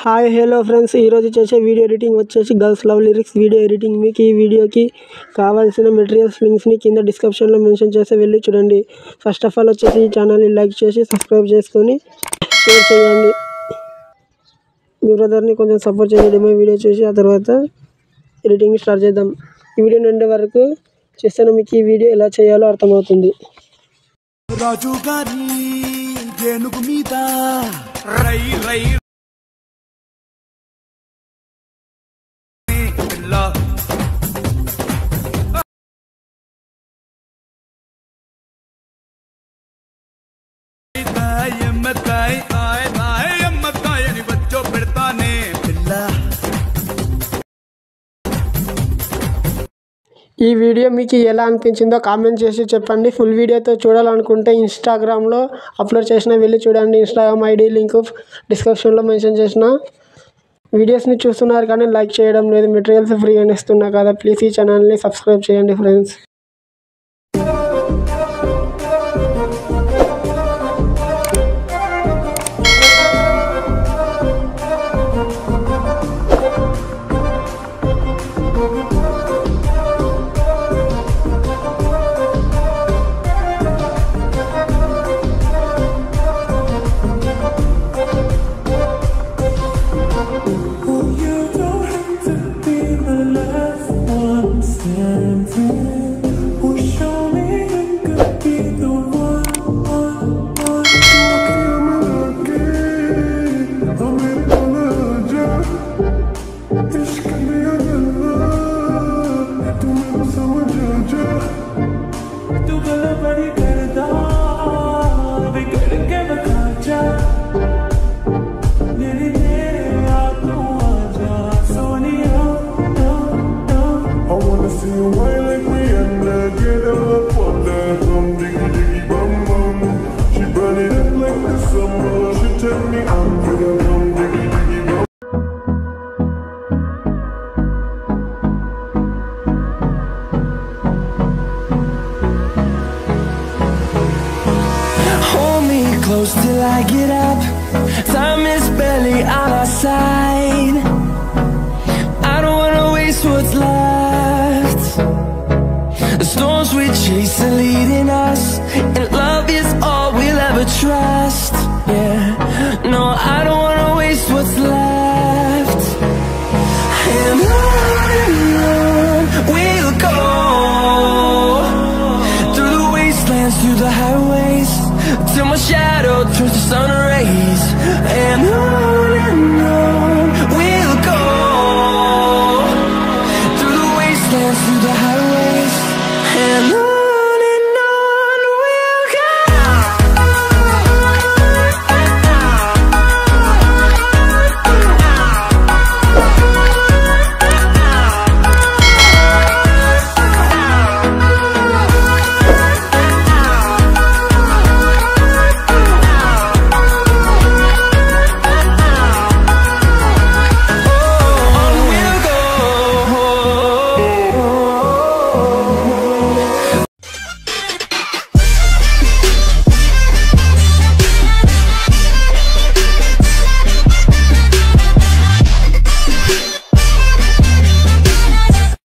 Hi hello friends, ఈరోజు చేసే video editing వచ్చేసి girls love lyrics video editing. మీకు ఈ వీడియోకి కావాల్సిన మెటీరియల్స్ లింక్స్ని కింద డిస్క్రిప్షన్లో మెన్షన్ చేసి వెళ్ళి చూడండి. ఫస్ట్ ఆఫ్ ఆల్ వచ్చేసి ఈ ఛానల్ని లైక్ చేసి సబ్స్క్రైబ్ చేసుకొని షేర్ చేయండి. మీ బ్రదర్ని కొంచెం సపోర్ట్ చేయండి. మా వీడియో చూసి ఆ తర్వాత ఎడిటింగ్ స్టార్ట్ చేద్దాం. ఈ వీడియో నుండి వరకు చేస్తే మీకు ఈ వీడియో ఎలా చేయాలో అర్థమవుతుంది. రాజు గారి ఏనుగు మీద రై రై ఈ వీడియో మీకు ఎలా అనిపించిందో కామెంట్ చేసి చెప్పండి. ఫుల్ వీడియోతో చూడాలనుకుంటే ఇన్స్టాగ్రామ్లో అప్లోడ్ చేసిన వెళ్ళి చూడండి. ఇన్స్టాగ్రామ్ ఐడి లింక్ డిస్క్రిప్షన్లో మెన్షన్ చేసిన. వీడియోస్ని చూస్తున్నారు కానీ లైక్ చేయడం లేదు. మెటీరియల్స్ ఫ్రీగా ఇస్తున్నా కదా, ప్లీజ్ ఈ ఛానల్ని సబ్స్క్రైబ్ చేయండి friends. Close till I get up. Time is barely on our side. I don't wanna waste what's left. The storms we chase are leading us, and love is all we'll ever trust. Yeah, no, I don't wanna waste what's left. And on we'll go, through the wastelands, through the highways, till my shadow turns to sun rays. And